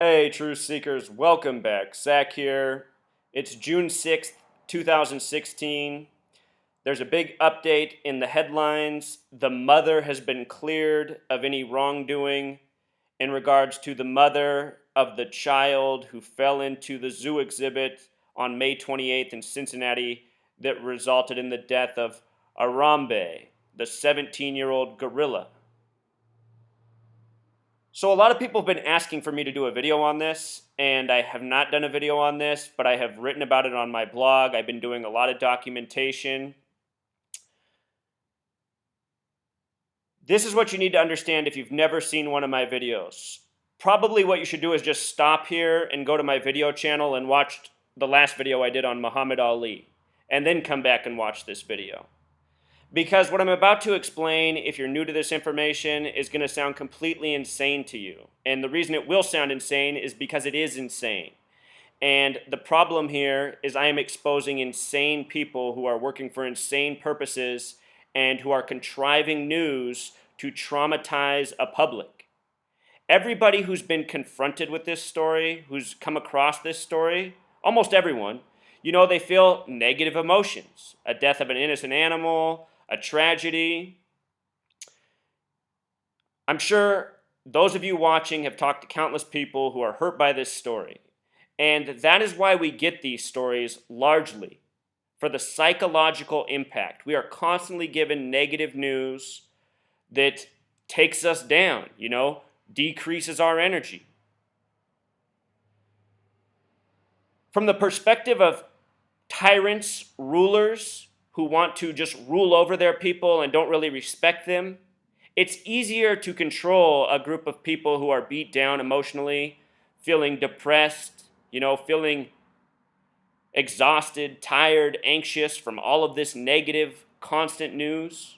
Hey, Truth Seekers, welcome back. Zach here. It's June 6th, 2016. There's a big update in the headlines. The mother has been cleared of any wrongdoing in regards to the mother of the child who fell into the zoo exhibit on May 28th in Cincinnati that resulted in the death of Harambe, the 17-year-old gorilla. So a lot of people have been asking for me to do a video on this, and I have not done a video on this, but I have written about it on my blog. I've been doing a lot of documentation. This is what you need to understand if you've never seen one of my videos. Probably what you should do is just stop here and go to my video channel and watch the last video I did on Muhammad Ali, and then come back and watch this video. Because what I'm about to explain, if you're new to this information, is going to sound completely insane to you. And the reason it will sound insane is because it is insane. And the problem here is I am exposing insane people who are working for insane purposes and who are contriving news to traumatize a public. Everybody who's been confronted with this story, who's come across this story, almost everyone, they feel negative emotions. A death of an innocent animal, a tragedy. I'm sure those of you watching have talked to countless people who are hurt by this story. And that is why we get these stories largely for the psychological impact. We are constantly given negative news that takes us down, decreases our energy. From the perspective of tyrants, rulers, who want to just rule over their people and don't really respect them, it's easier to control a group of people who are beat down emotionally, feeling depressed, feeling exhausted, tired, anxious from all of this negative, constant news.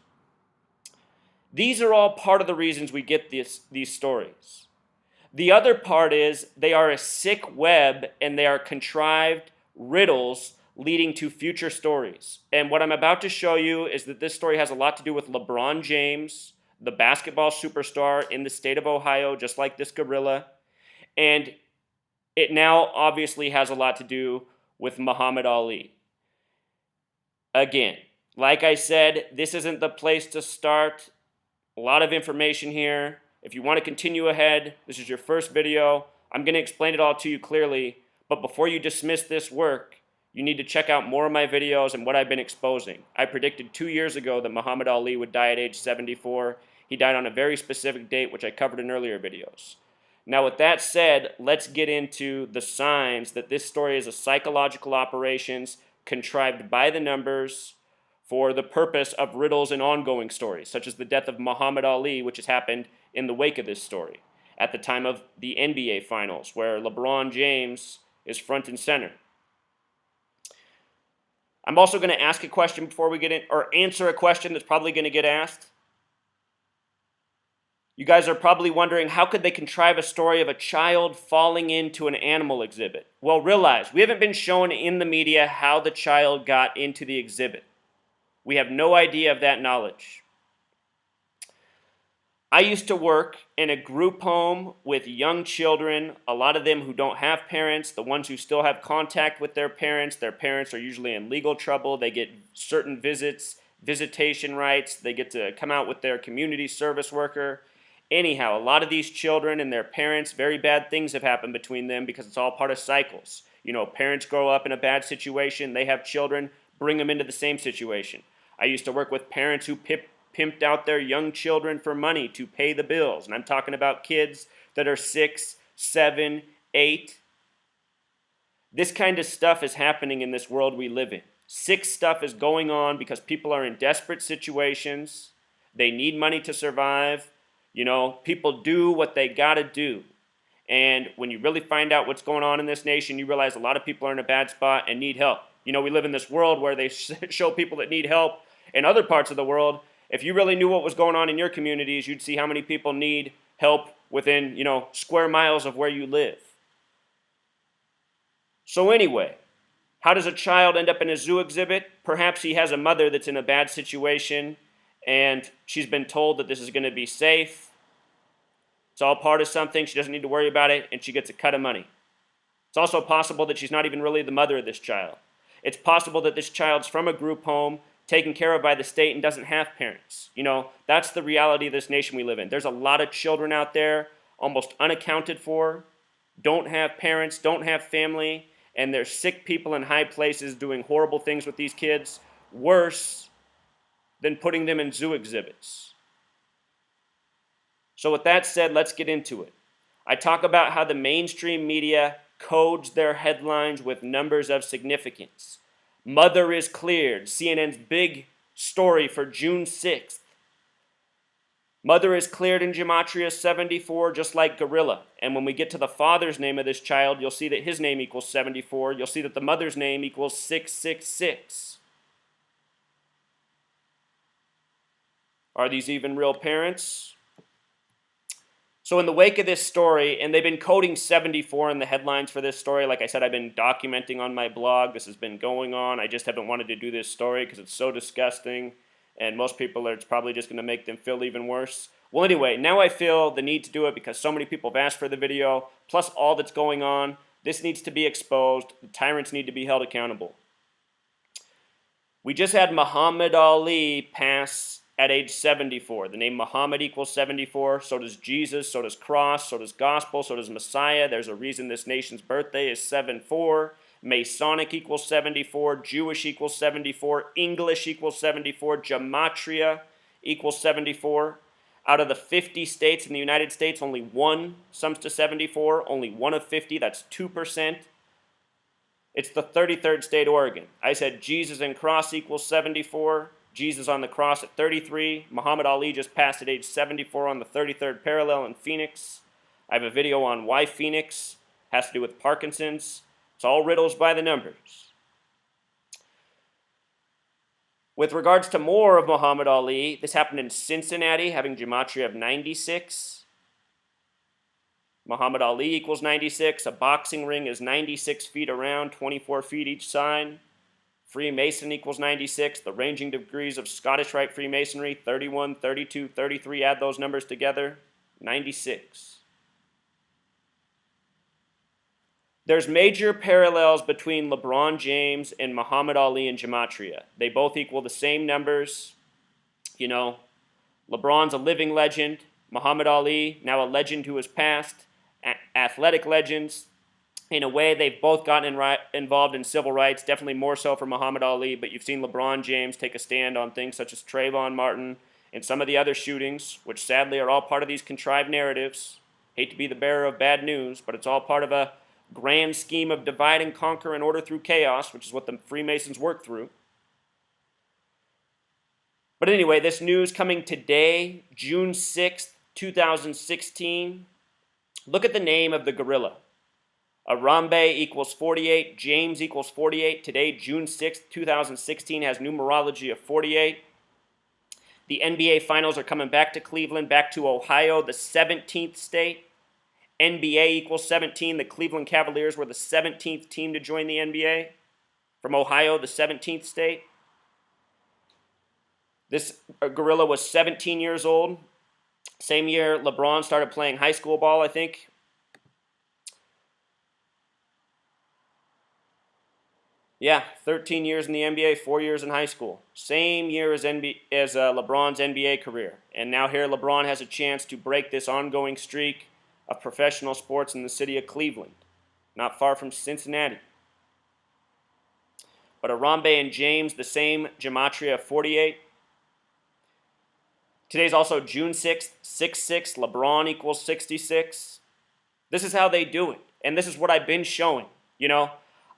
These are all part of the reasons we get these stories. The other part is they are a sick web and they are contrived riddles leading to future stories. And what I'm about to show you is that this story has a lot to do with LeBron James, the basketball superstar in the state of Ohio, just like this gorilla. And it now obviously has a lot to do with Muhammad Ali. Again, like I said, this isn't the place to start. A lot of information here. If you want to continue ahead, this is your first video. I'm going to explain it all to you clearly. But before you dismiss this work, you need to check out more of my videos and what I've been exposing. I predicted 2 years ago that Muhammad Ali would die at age 74. He died on a very specific date, which I covered in earlier videos. Now, with that said, let's get into the signs that this story is a psychological operations contrived by the numbers for the purpose of riddles and ongoing stories, such as the death of Muhammad Ali, which has happened in the wake of this story, at the time of the NBA Finals, where LeBron James is front and center. I'm also going to ask a question before we get in, or answer a question that's probably going to get asked. You guys are probably wondering, how could they contrive a story of a child falling into an animal exhibit? Well, realize, we haven't been shown in the media how the child got into the exhibit. We have no idea of that knowledge. I used to work in a group home with young children, a lot of them who don't have parents, the ones who still have contact with their parents are usually in legal trouble, they get certain visitation rights, they get to come out with their community service worker. Anyhow, a lot of these children and their parents, very bad things have happened between them because it's all part of cycles. Parents grow up in a bad situation, they have children, bring them into the same situation. I used to work with parents who pimped out their young children for money to pay the bills. And I'm talking about kids that are 6, 7, 8. This kind of stuff is happening in this world we live in. Sick stuff is going on because people are in desperate situations. They need money to survive. People do what they gotta do. And when you really find out what's going on in this nation, you realize a lot of people are in a bad spot and need help. We live in this world where they show people that need help in other parts of the world. If you really knew what was going on in your communities, you'd see how many people need help within, square miles of where you live. So anyway, how does a child end up in a zoo exhibit? Perhaps he has a mother that's in a bad situation and she's been told that this is going to be safe. It's all part of something. She doesn't need to worry about it, and she gets a cut of money. It's also possible that she's not even really the mother of this child. It's possible that this child's from a group home, taken care of by the state, and doesn't have parents. That's the reality of this nation we live in. There's a lot of children out there, almost unaccounted for, don't have parents, don't have family, and there's sick people in high places doing horrible things with these kids, worse than putting them in zoo exhibits. So with that said, let's get into it. I talk about how the mainstream media codes their headlines with numbers of significance. Mother is cleared, CNN's big story for June 6th. Mother is cleared in Gematria 74, just like Gorilla. And when we get to the father's name of this child, you'll see that his name equals 74. You'll see that the mother's name equals 666. Are these even real parents? So in the wake of this story, and they've been coding 74 in the headlines for this story. Like I said, I've been documenting on my blog. This has been going on. I just haven't wanted to do this story because it's so disgusting. And most people, it's probably just going to make them feel even worse. Well, anyway, now I feel the need to do it because so many people have asked for the video, plus all that's going on. This needs to be exposed. The tyrants need to be held accountable. We just had Muhammad Ali pass at age 74. The name Muhammad equals 74. So does Jesus. So does cross. So does gospel. So does Messiah. There's a reason this nation's birthday is 7-4. Masonic equals 74. Jewish equals 74. English equals 74. Gematria equals 74. Out of the 50 states in the United States, only one sums to 74. Only one of 50. That's 2%. It's the 33rd state, Oregon. I said Jesus and cross equals 74. Jesus on the cross at 33. Muhammad Ali just passed at age 74 on the 33rd parallel in Phoenix. I have a video on why Phoenix has to do with Parkinson's. It's all riddles by the numbers. With regards to more of Muhammad Ali, this happened in Cincinnati, having gematria of 96. Muhammad Ali equals 96. A boxing ring is 96 feet around, 24 feet each side. Freemason equals 96. The ranging degrees of Scottish Rite Freemasonry, 31, 32, 33. Add those numbers together, 96. There's major parallels between LeBron James and Muhammad Ali in gematria. They both equal the same numbers. LeBron's a living legend. Muhammad Ali, now a legend who has passed. Athletic legends. In a way, they've both gotten involved in civil rights, definitely more so for Muhammad Ali, but you've seen LeBron James take a stand on things such as Trayvon Martin and some of the other shootings, which sadly are all part of these contrived narratives. Hate to be the bearer of bad news, but it's all part of a grand scheme of divide and conquer and order through chaos, which is what the Freemasons work through. But anyway, this news coming today, June 6th, 2016. Look at the name of the gorilla. Harambe equals 48, James equals 48. Today, June 6th, 2016, has numerology of 48. The NBA Finals are coming back to Cleveland, back to Ohio, the 17th state. NBA equals 17. The Cleveland Cavaliers were the 17th team to join the NBA. From Ohio, the 17th state. This gorilla was 17 years old. Same year LeBron started playing high school ball, I think. Yeah, 13 years in the NBA, 4 years in high school. Same year as LeBron's NBA career. And now here LeBron has a chance to break this ongoing streak of professional sports in the city of Cleveland, not far from Cincinnati. But Harambe and James, the same gematria of 48. Today's also June 6th, 6-6. LeBron equals 66. This is how they do it. And this is what I've been showing.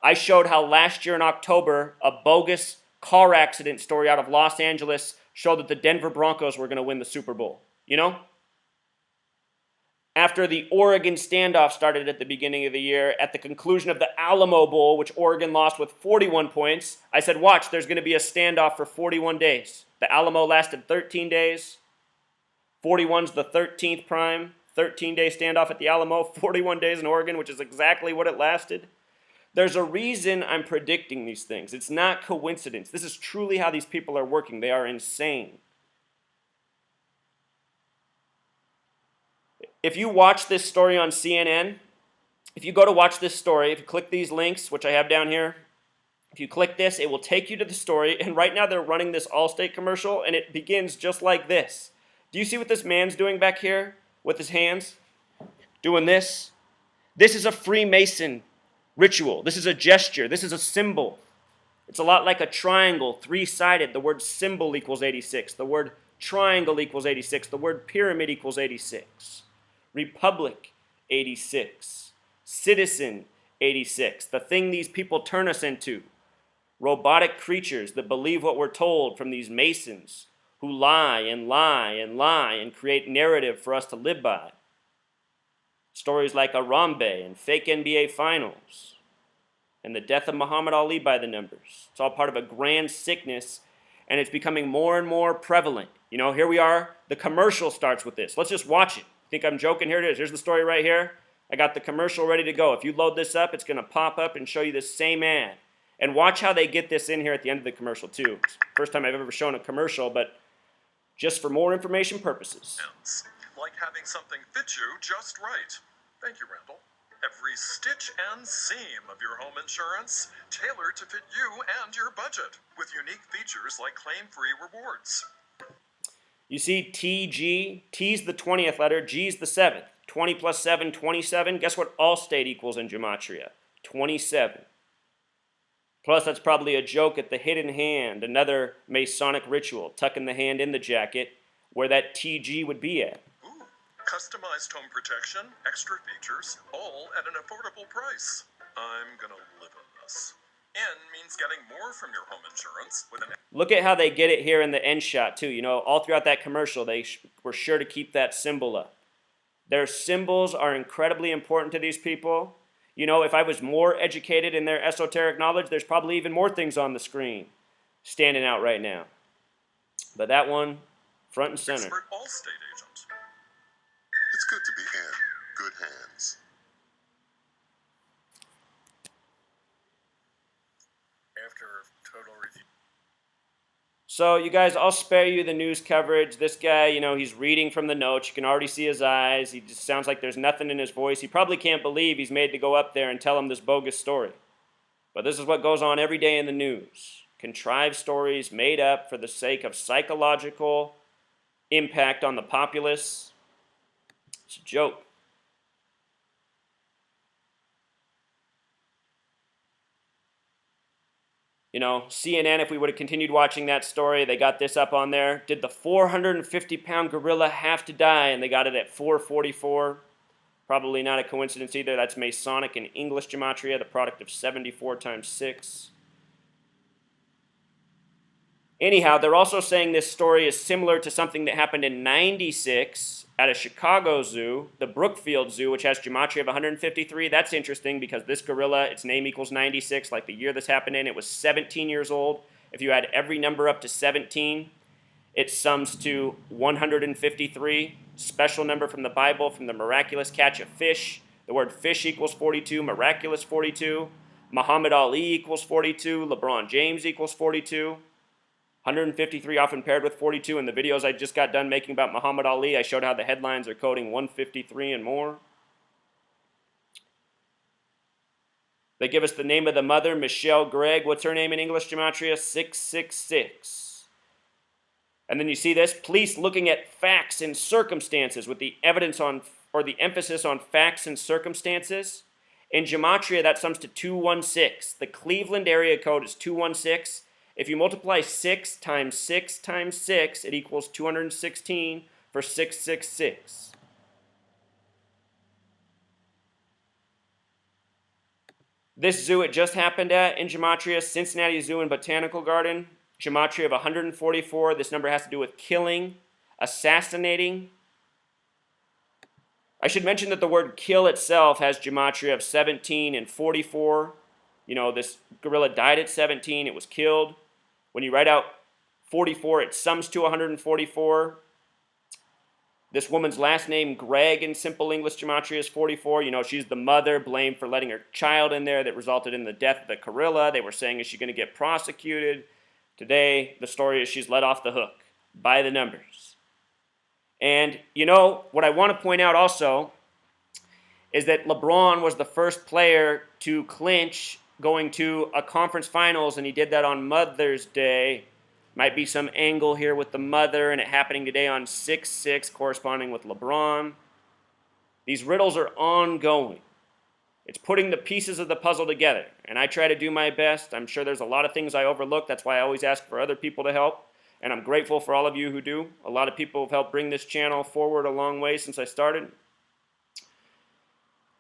I showed how last year in October, a bogus car accident story out of Los Angeles showed that the Denver Broncos were going to win the Super Bowl. After the Oregon standoff started at the beginning of the year, at the conclusion of the Alamo Bowl, which Oregon lost with 41 points, I said, watch, there's going to be a standoff for 41 days. The Alamo lasted 13 days. 41's the 13th prime, 13-day standoff at the Alamo, 41 days in Oregon, which is exactly what it lasted. There's a reason I'm predicting these things. It's not coincidence. This is truly how these people are working. They are insane. if you watch this story on CNN, if you go to watch this story, if you click these links, which I have down here, if you click this, it will take you to the story, and right now they're running this Allstate commercial, and it begins just like this. Do you see what this man's doing back here with his hands? Doing this? This is a Freemason ritual. This is a gesture. This is a symbol. It's a lot like a triangle, three-sided. The word symbol equals 86. The word triangle equals 86. The word pyramid equals 86. Republic, 86. Citizen, 86. The thing these people turn us into. Robotic creatures that believe what we're told from these Masons who lie and lie and lie and create narrative for us to live by. Stories like Harambe and fake NBA finals and the death of Muhammad Ali by the numbers. It's all part of a grand sickness, and it's becoming more and more prevalent. You know, here we are. The commercial starts with this. Let's just watch it. Think I'm joking? Here it is. Here's the story right here. I got the commercial ready to go. If you load this up, it's going to pop up and show you the same ad. And watch how they get this in here at the end of the commercial, too. It's the first time I've ever shown a commercial, but just for more information purposes. Like having something fit you just right. Thank you, Randall. Every stitch and seam of your home insurance, tailored to fit you and your budget, with unique features like claim-free rewards. You see TG, T's the 20th letter, G's the 7th. 20 plus 7, 27. Guess what Allstate equals in gematria? 27. Plus, that's probably a joke at the hidden hand, another Masonic ritual, tucking the hand in the jacket where that TG would be at. Ooh, customized home protection, extra features, all at an affordable price. I'm gonna live in this. N means getting more from your home insurance with an... Look at how they get it here in the end shot, too. You know, all throughout that commercial, they were sure to keep that symbol up. Their symbols are incredibly important to these people. You know, if I was more educated in their esoteric knowledge, there's probably even more things on the screen standing out right now. But that one, front and center. Expert Allstate agent. It's good to be in good hands. After total review. So, you guys, I'll spare you the news coverage. This guy, you know, he's reading from the notes. You can already see his eyes. He just sounds like there's nothing in his voice. He probably can't believe he's made to go up there and tell him this bogus story. But this is what goes on every day in the news. Contrived stories made up for the sake of psychological impact on the populace. It's a joke. You know, CNN, if we would have continued watching that story, they got this up on there. Did the 450-pound gorilla have to die? And they got it at 444. Probably not a coincidence either. That's Masonic and English gematria, the product of 74 times 6. Anyhow, they're also saying this story is similar to something that happened in 96 at a Chicago zoo, the Brookfield Zoo, which has gematria of 153. That's interesting because this gorilla, its name equals 96, like the year this happened in, it was 17 years old. If you add every number up to 17, it sums to 153. Special number from the Bible, from the miraculous catch of fish. The word fish equals 42, miraculous 42. Muhammad Ali equals 42, LeBron James equals 42. 153 often paired with 42. In the videos I just got done making about Muhammad Ali, I showed how the headlines are coding 153 and more. They give us the name of the mother, Michelle Gregg. What's her name in English gematria? 666. And then you see this, police looking at facts and circumstances with the evidence on, or the emphasis on facts and circumstances. In gematria, that sums to 216. The Cleveland area code is 216. If you multiply 6 times 6 times 6, it equals 216 for 666. This zoo it just happened at in gematria, Cincinnati Zoo and Botanical Garden, gematria of 144. This number has to do with killing, assassinating. I should mention that the word kill itself has gematria of 17 and 44. You know, this gorilla died at 17, it was killed. When you write out 44, it sums to 144. This woman's last name, Gregg, in simple English gematria is 44. You know, she's the mother blamed for letting her child in there that resulted in the death of the gorilla. They were saying, is she going to get prosecuted? Today, the story is she's let off the hook by the numbers. And you know, what I want to point out also is that LeBron was the first player to clinch going to a conference finals, and he did that on Mother's Day. Might be some angle here with the mother, and it happening today on 6/6, corresponding with LeBron. These riddles are ongoing. It's putting the pieces of the puzzle together, and I try to do my best. I'm sure there's a lot of things I overlook. That's why I always ask for other people to help, and I'm grateful for all of you who do. A lot of people have helped bring this channel forward a long way since I started.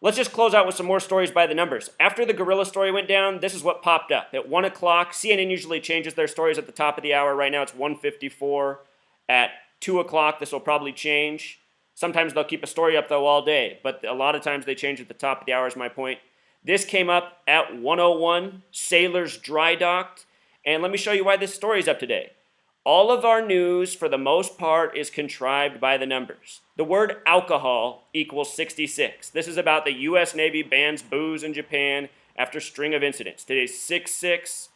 Let's just close out with some more stories by the numbers. After the gorilla story went down, this is what popped up. At 1 o'clock, CNN usually changes their stories at the top of the hour. Right now it's 1:54. At 2 o'clock, this will probably change. Sometimes they'll keep a story up, though, all day. But a lot of times they change at the top of the hour is my point. This came up at 1:01. Sailors dry docked. And let me show you why this story is up today. All of our news, for the most part, is contrived by the numbers. The word alcohol equals 66. This is about the U.S. Navy bans booze in Japan after string of incidents. Today's 6/6.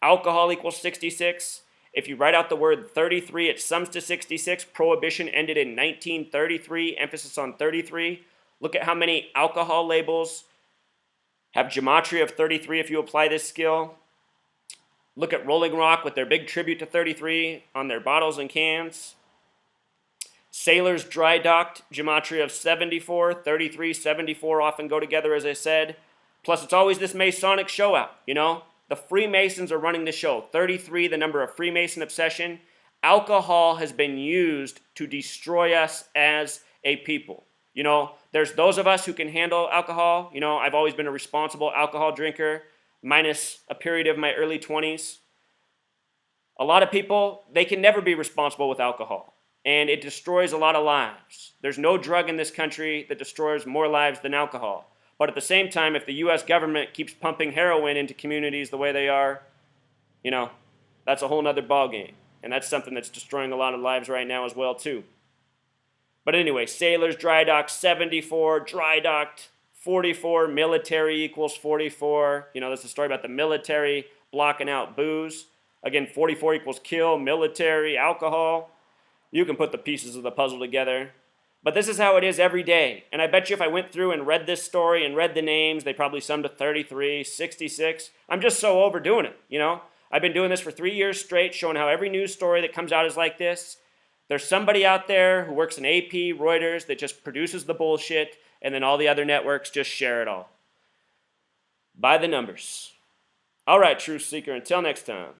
Alcohol equals 66. If you write out the word 33, it sums to 66. Prohibition ended in 1933. Emphasis on 33. Look at how many alcohol labels have gematria of 33 if you apply this skill. Look at Rolling Rock with their big tribute to 33 on their bottles and cans. Sailors dry docked, gematria of 74. 33, 74 often go together, as I said. Plus, it's always this Masonic show out, you know? The Freemasons are running the show. 33, the number of Freemason obsession. Alcohol has been used to destroy us as a people. You know, there's those of us who can handle alcohol. You know, I've always been a responsible alcohol drinker, minus a period of my early 20s. A lot of people, they can never be responsible with alcohol, and it destroys a lot of lives. There's no drug in this country that destroys more lives than alcohol. But at the same time, if the U.S. government keeps pumping heroin into communities the way they are, you know, that's a whole nother ballgame. And that's something that's destroying a lot of lives right now as well, too. But anyway, sailors dry docked 74, dry docked 44, military equals 44. You know, this is a story about the military blocking out booze. Again, 44 equals kill, military, alcohol. You can put the pieces of the puzzle together. But this is how it is every day. And I bet you if I went through and read this story and read the names, they probably summed to 33, 66. I'm just so overdoing it, you know? I've been doing this for 3 years straight, showing how every news story that comes out is like this. There's somebody out there who works in AP, Reuters, that just produces the bullshit, and then all the other networks just share it all. By the numbers. All right, Truth Seeker, until next time.